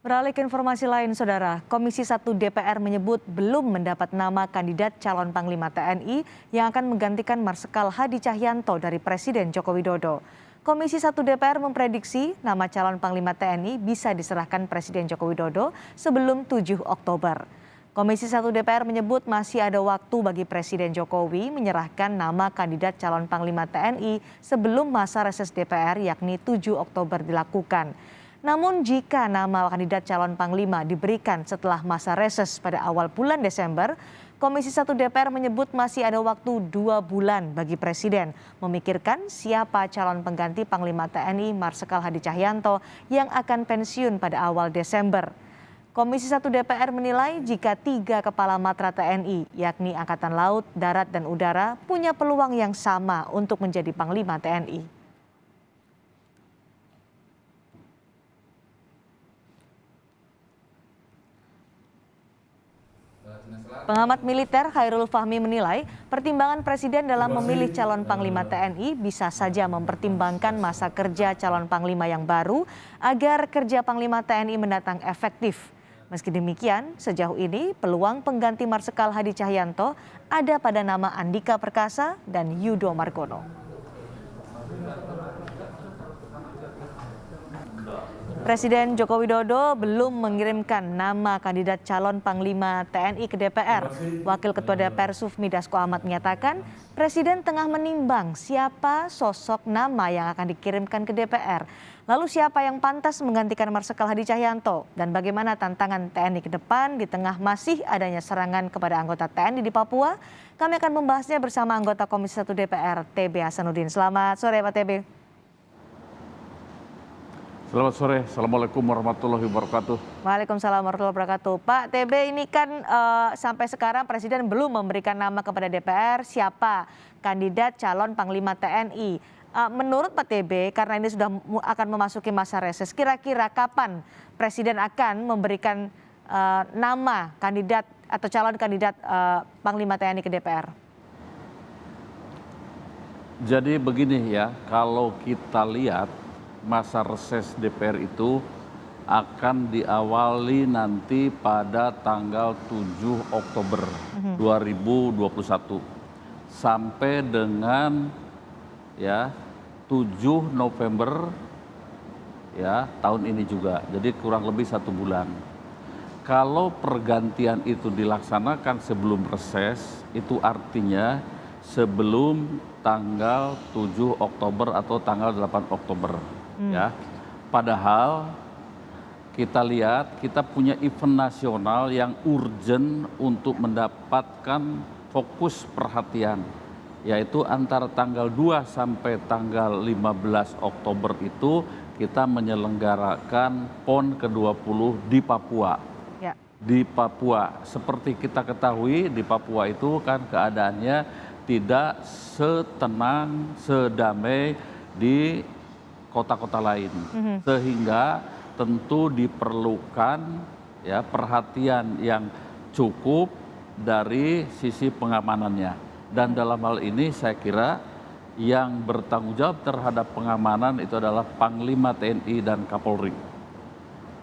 Beralih ke informasi lain, Saudara. Komisi 1 DPR menyebut belum mendapat nama kandidat calon Panglima TNI yang akan menggantikan Marsikal Hadi Cahyanto dari Presiden Joko Widodo. Komisi 1 DPR memprediksi nama calon Panglima TNI bisa diserahkan Presiden Joko Widodo sebelum 7 Oktober. Komisi 1 DPR menyebut masih ada waktu bagi Presiden Jokowi menyerahkan nama kandidat calon Panglima TNI sebelum masa reses DPR yakni 7 Oktober dilakukan. Namun jika nama kandidat calon Panglima diberikan setelah masa reses pada awal bulan Desember, Komisi 1 DPR menyebut masih ada waktu 2 bulan bagi Presiden memikirkan siapa calon pengganti Panglima TNI Marsikal Hadi Cahyanto yang akan pensiun pada awal Desember. Komisi 1 DPR menilai jika 3 kepala matra TNI, yakni Angkatan Laut, Darat, dan Udara, punya peluang yang sama untuk menjadi Panglima TNI. Pengamat militer Khairul Fahmi menilai pertimbangan Presiden dalam memilih calon Panglima TNI bisa saja mempertimbangkan masa kerja calon Panglima yang baru agar kerja Panglima TNI mendatang efektif. Meski demikian, sejauh ini peluang pengganti Marsikal Hadi Cahyanto ada pada nama Andika Perkasa dan Yudo Margono. Presiden Joko Widodo belum mengirimkan nama kandidat calon Panglima TNI ke DPR. Wakil Ketua DPR Sufmi Dasko Ahmad menyatakan Presiden tengah menimbang siapa sosok nama yang akan dikirimkan ke DPR. Lalu siapa yang pantas menggantikan Marsikal Hadi Cahyanto dan bagaimana tantangan TNI ke depan di tengah masih adanya serangan kepada anggota TNI di Papua? Kami akan membahasnya bersama anggota Komisi 1 DPR TB Hasanuddin. Selamat sore Pak TB. Selamat sore, Assalamualaikum warahmatullahi wabarakatuh. Waalaikumsalam warahmatullahi wabarakatuh. Pak TB, ini kan sampai sekarang Presiden belum memberikan nama kepada DPR siapa kandidat calon Panglima TNI. Menurut Pak TB, karena ini sudah akan memasuki masa reses, kira-kira kapan Presiden akan memberikan nama kandidat atau calon kandidat Panglima TNI ke DPR? Jadi begini ya, kalau kita lihat masa reses DPR itu akan diawali nanti pada tanggal 7 Oktober 2021 sampai dengan 7 November tahun ini juga. Jadi kurang lebih 1 bulan. Kalau pergantian itu dilaksanakan sebelum reses, itu artinya sebelum tanggal 7 Oktober atau tanggal 8 Oktober. Padahal kita lihat kita punya event nasional yang urgent untuk mendapatkan fokus perhatian, yaitu antara tanggal 2 sampai tanggal 15 Oktober itu kita menyelenggarakan PON ke-20 di Papua. Di Papua, seperti kita ketahui di Papua itu kan keadaannya tidak setenang, sedamai di kota-kota lain, sehingga tentu diperlukan perhatian yang cukup dari sisi pengamanannya. Dan dalam hal ini saya kira yang bertanggung jawab terhadap pengamanan itu adalah Panglima TNI dan Kapolri.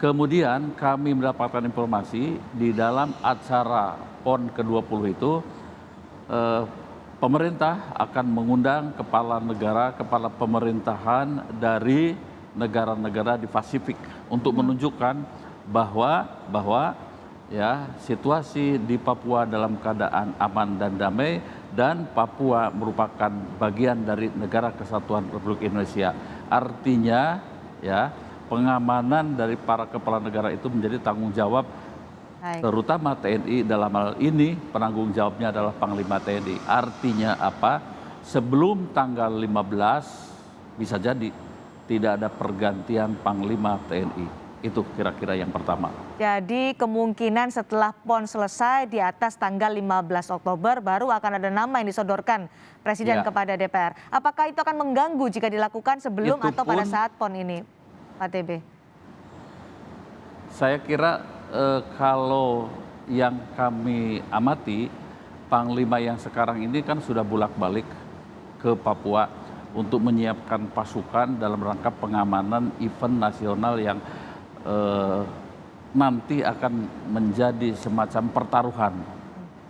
Kemudian kami mendapatkan informasi di dalam acara PON ke-20 itu pemerintah akan mengundang kepala negara, kepala pemerintahan dari negara-negara di Pasifik untuk menunjukkan bahwa situasi di Papua dalam keadaan aman dan damai dan Papua merupakan bagian dari negara kesatuan Republik Indonesia. Artinya pengamanan dari para kepala negara itu menjadi tanggung jawab terutama TNI. Dalam hal ini penanggung jawabnya adalah Panglima TNI. Artinya apa? Sebelum tanggal 15 bisa jadi tidak ada pergantian Panglima TNI. Itu kira-kira yang pertama. Jadi kemungkinan setelah PON selesai di atas tanggal 15 Oktober baru akan ada nama yang disodorkan Presiden kepada DPR. Apakah itu akan mengganggu jika dilakukan sebelum atau pada saat PON ini, Pak TB? Saya kira kalau yang kami amati, Panglima yang sekarang ini kan sudah bolak-balik ke Papua untuk menyiapkan pasukan dalam rangka pengamanan event nasional yang nanti akan menjadi semacam pertaruhan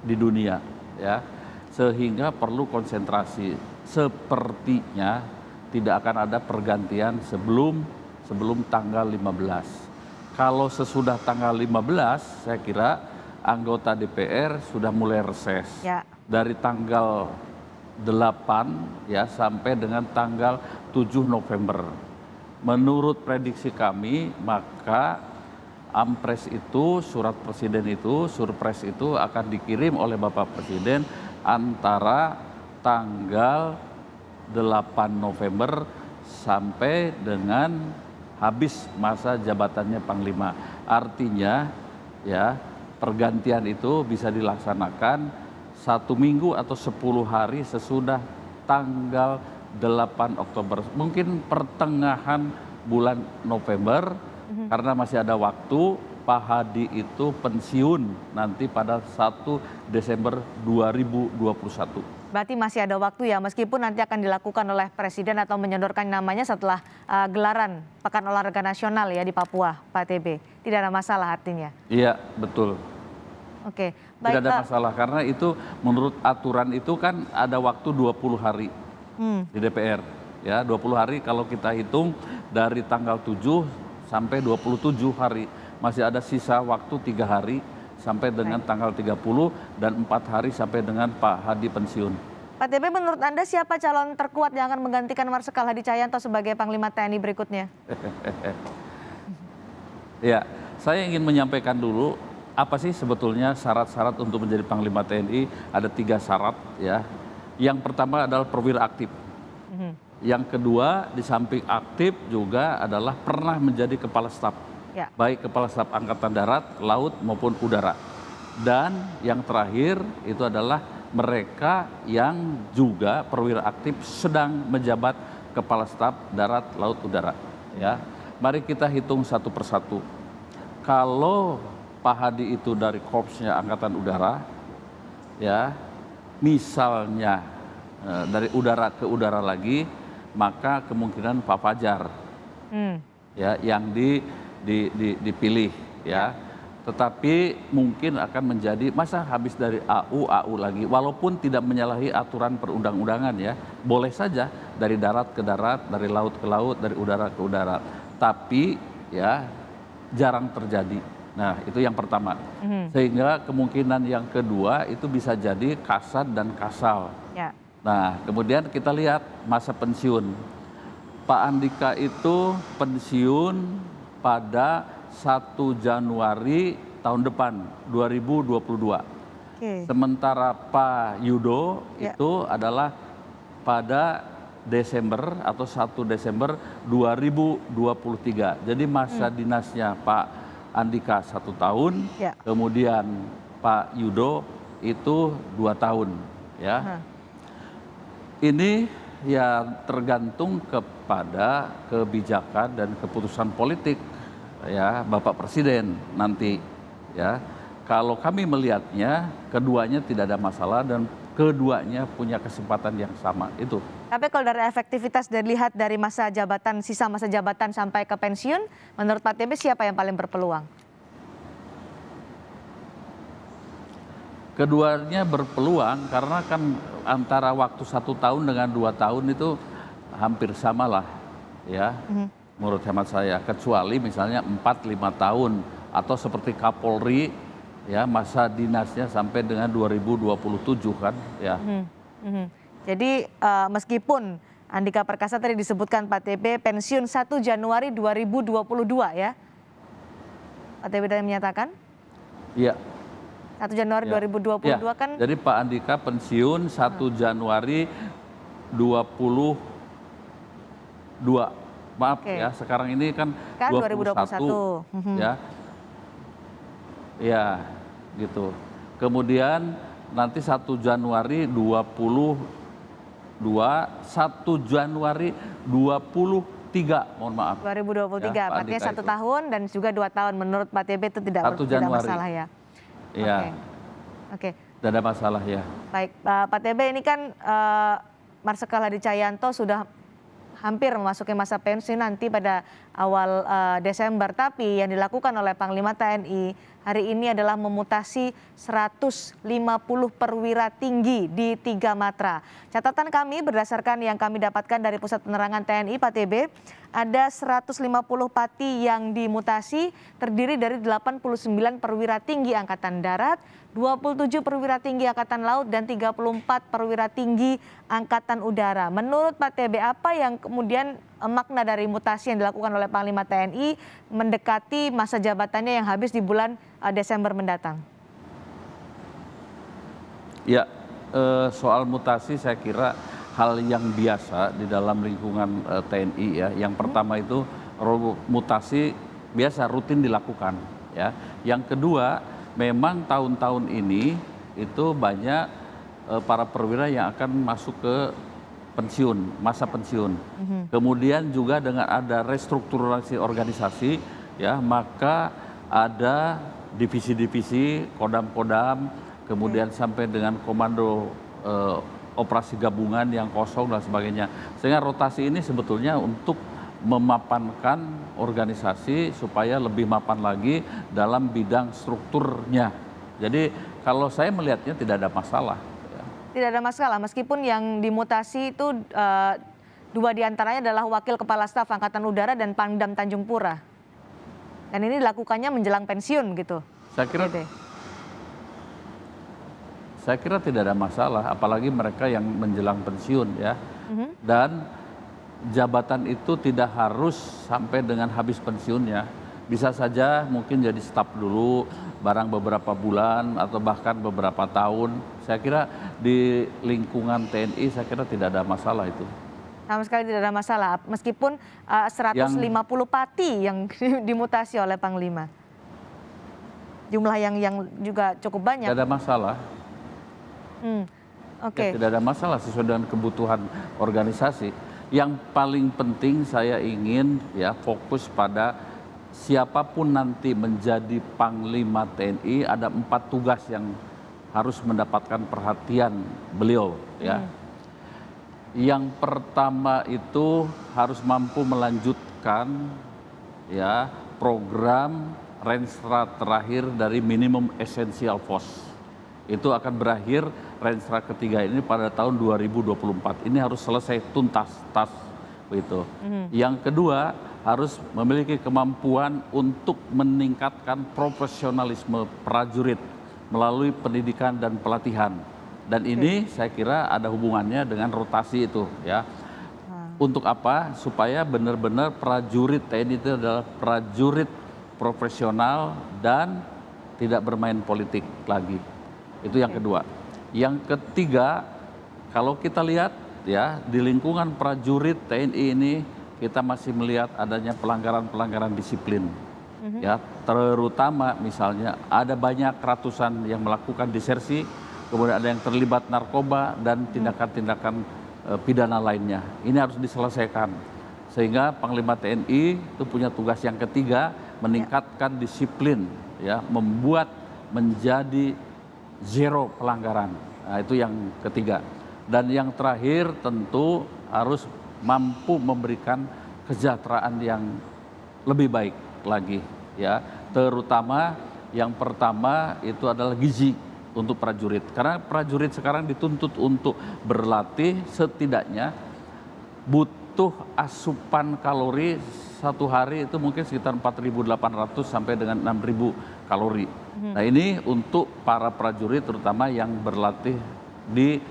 di dunia, ya, sehingga perlu konsentrasi. Sepertinya tidak akan ada pergantian sebelum tanggal 15. Kalau sesudah tanggal 15, saya kira anggota DPR sudah mulai reses. Ya. Dari tanggal 8 ya sampai dengan tanggal 7 November. Menurut prediksi kami, maka Ampres itu, surat presiden itu, surpres itu akan dikirim oleh Bapak Presiden antara tanggal 8 November sampai dengan habis masa jabatannya Panglima. Artinya ya pergantian itu bisa dilaksanakan 1 minggu atau 10 hari sesudah tanggal 8 Oktober. Mungkin pertengahan bulan November, karena masih ada waktu. Pak Hadi itu pensiun nanti pada 1 Desember 2021. Berarti masih ada waktu ya, meskipun nanti akan dilakukan oleh Presiden atau menyodorkan namanya setelah gelaran Pekan Olahraga Nasional ya di Papua, Pak TB. Tidak ada masalah artinya? Iya, betul. Oke, baik. Tidak ada masalah, karena itu menurut aturan itu kan ada waktu 20 hari di DPR. Ya, 20 hari kalau kita hitung dari tanggal 7 sampai 27 hari. Masih ada sisa waktu 3 hari sampai dengan tanggal 30 dan 4 hari sampai dengan Pak Hadi pensiun. Pak TB, menurut Anda siapa calon terkuat yang akan menggantikan Marsikal Hadi Cahyanto sebagai Panglima TNI berikutnya? Ya, saya ingin menyampaikan dulu apa sih sebetulnya syarat-syarat untuk menjadi Panglima TNI. Ada 3 syarat ya. Yang pertama adalah perwira aktif. Yang kedua, di samping aktif juga adalah pernah menjadi kepala staf. Ya. Baik kepala staf angkatan darat, laut maupun udara. Dan yang terakhir itu adalah mereka yang juga perwira aktif sedang menjabat kepala staf darat, laut, udara. Ya, mari kita hitung satu persatu. Kalau Pak Hadi itu dari korpsnya angkatan udara, ya, misalnya dari udara ke udara lagi, maka kemungkinan Pak Fajar ya yang dipilih ya. Tetapi mungkin akan menjadi masa habis dari AU lagi, walaupun tidak menyalahi aturan perundang-undangan ya. Boleh saja dari darat ke darat, dari laut ke laut, dari udara ke udara. Tapi ya jarang terjadi. Nah, itu yang pertama. Sehingga kemungkinan yang kedua itu bisa jadi Kasat dan Kasal. Ya. Nah, kemudian kita lihat masa pensiun. Pak Andika itu pensiun pada 1 Januari tahun depan, 2022. Oke. Sementara Pak Yudo itu adalah pada Desember atau 1 Desember 2023. Jadi masa dinasnya Pak Andika 1 tahun, kemudian Pak Yudo itu 2 tahun. Ya. Ini ya tergantung kepada kebijakan dan keputusan politik ya Bapak Presiden nanti ya. Kalau kami melihatnya keduanya tidak ada masalah dan keduanya punya kesempatan yang sama itu. Tapi kalau dari efektivitas dilihat dari masa jabatan, sisa masa jabatan sampai ke pensiun, menurut Pak TB siapa yang paling berpeluang? Keduanya berpeluang karena kan antara waktu 1 tahun dengan 2 tahun itu hampir sama lah ya. Menurut hemat saya, kecuali misalnya 4-5 tahun atau seperti Kapolri ya masa dinasnya sampai dengan 2027 kan ya. Jadi meskipun Andika Perkasa tadi disebutkan Pak TB pensiun 1 Januari 2022 ya. Pak TB tadi menyatakan? Iya. 1 Januari 2022 ya. Kan. Jadi Pak Andika pensiun 1 Januari 2022. Maaf ya, sekarang ini kan 2021. Ya. Ya, gitu. Kemudian nanti 1 Januari 1 Januari 23, mohon maaf. 2023, ya, artinya 1 tahun dan juga 2 tahun menurut Pak TB itu tidak masalah ya. Iya. Oke. Tidak ada masalah ya. Baik, Pak TB ini kan Marsikal Hadi Cahyanto sudah hampir memasuki masa pensiun nanti pada awal Desember. Tapi yang dilakukan oleh Panglima TNI hari ini adalah memutasi 150 perwira tinggi di 3 matra. Catatan kami berdasarkan yang kami dapatkan dari Pusat Penerangan TNI Pak TB, ada 150 pati yang dimutasi terdiri dari 89 perwira tinggi Angkatan Darat, 27 perwira tinggi Angkatan Laut, dan 34 perwira tinggi Angkatan Udara. Menurut Pak TB, apa yang kemudian makna dari mutasi yang dilakukan oleh Panglima TNI mendekati masa jabatannya yang habis di bulan Desember mendatang? Ya, soal mutasi saya kira hal yang biasa di dalam lingkungan TNI ya. Yang pertama itu mutasi biasa rutin dilakukan ya. Yang kedua, memang tahun-tahun ini itu banyak para perwira yang akan masuk ke pensiun, masa pensiun. Kemudian juga dengan ada restrukturasi organisasi ya, maka ada divisi-divisi, kodam-kodam, kemudian sampai dengan komando operasi gabungan yang kosong dan sebagainya. Sehingga rotasi ini sebetulnya untuk memapankan organisasi supaya lebih mapan lagi dalam bidang strukturnya. Jadi kalau saya melihatnya tidak ada masalah. Tidak ada masalah, meskipun yang dimutasi itu 2 diantaranya adalah Wakil Kepala Staf Angkatan Udara dan Pangdam Tanjung Pura. Dan ini dilakukannya menjelang pensiun gitu. Saya kira tidak ada masalah, apalagi mereka yang menjelang pensiun ya. Dan jabatan itu tidak harus sampai dengan habis pensiunnya. Bisa saja mungkin jadi staf dulu, barang beberapa bulan atau bahkan beberapa tahun. Saya kira di lingkungan TNI saya kira tidak ada masalah itu. Sama sekali tidak ada masalah, meskipun 150 pati yang dimutasi oleh Panglima. Jumlah yang juga cukup banyak. Tidak ada masalah. Oke. Ya, tidak ada masalah sesuai dengan kebutuhan organisasi. Yang paling penting saya ingin ya fokus pada siapapun nanti menjadi Panglima TNI, ada 4 tugas yang harus mendapatkan perhatian beliau ya. Yang pertama itu harus mampu melanjutkan ya program Renstra terakhir dari minimum essential force. Itu akan berakhir Renstra ketiga ini pada tahun 2024. Ini harus selesai tuntas begitu. Yang kedua harus memiliki kemampuan untuk meningkatkan profesionalisme prajurit melalui pendidikan dan pelatihan. Dan ini saya kira ada hubungannya dengan rotasi itu ya. Untuk apa? Supaya benar-benar prajurit TNI itu adalah prajurit profesional dan tidak bermain politik lagi. Itu yang kedua. Yang ketiga, kalau kita lihat ya di lingkungan prajurit TNI ini kita masih melihat adanya pelanggaran-pelanggaran disiplin. Ya, terutama misalnya ada banyak ratusan yang melakukan disersi, kemudian ada yang terlibat narkoba dan tindakan-tindakan pidana lainnya. Ini harus diselesaikan. Sehingga Panglima TNI itu punya tugas yang ketiga, meningkatkan disiplin ya, membuat menjadi zero pelanggaran. Nah, itu yang ketiga. Dan yang terakhir tentu harus mampu memberikan kesejahteraan yang lebih baik lagi ya. Terutama yang pertama itu adalah gizi untuk prajurit. Karena prajurit sekarang dituntut untuk berlatih setidaknya butuh asupan kalori satu hari itu mungkin sekitar 4.800 sampai dengan 6.000 kalori. Nah ini untuk para prajurit terutama yang berlatih di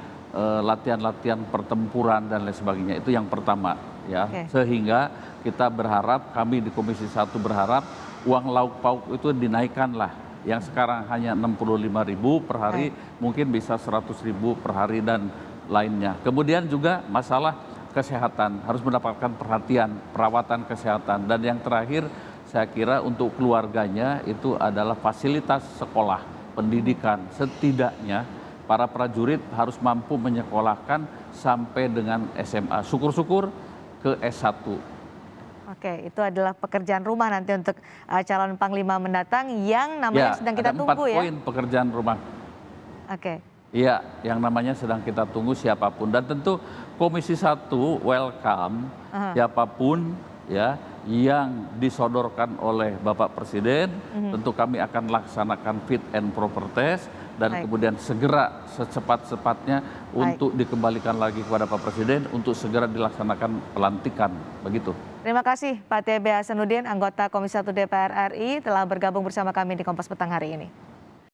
latihan-latihan pertempuran dan lain sebagainya. Itu yang pertama ya. Sehingga kita berharap, kami di Komisi 1 berharap uang lauk pauk itu dinaikkanlah. Yang sekarang hanya 65.000 per hari mungkin bisa 100.000 per hari dan lainnya. Kemudian juga masalah kesehatan harus mendapatkan perhatian, perawatan kesehatan. Dan yang terakhir saya kira untuk keluarganya itu adalah fasilitas sekolah, pendidikan. Setidaknya para prajurit harus mampu menyekolahkan sampai dengan SMA. Syukur-syukur ke S1. Oke, itu adalah pekerjaan rumah nanti untuk calon Panglima mendatang yang namanya sedang kita tunggu ya. Ada 4 poin pekerjaan rumah. Oke. Iya, yang namanya sedang kita tunggu siapapun. Dan tentu Komisi 1 welcome siapapun ya yang disodorkan oleh Bapak Presiden, tentu kami akan laksanakan fit and proper test dan Baik. kemudian segera secepat-cepatnya untuk dikembalikan lagi kepada Pak Presiden untuk segera dilaksanakan pelantikan, begitu. Terima kasih Pak TB Hasanuddin, anggota Komisi 1 DPR RI telah bergabung bersama kami di Kompas Petang hari ini.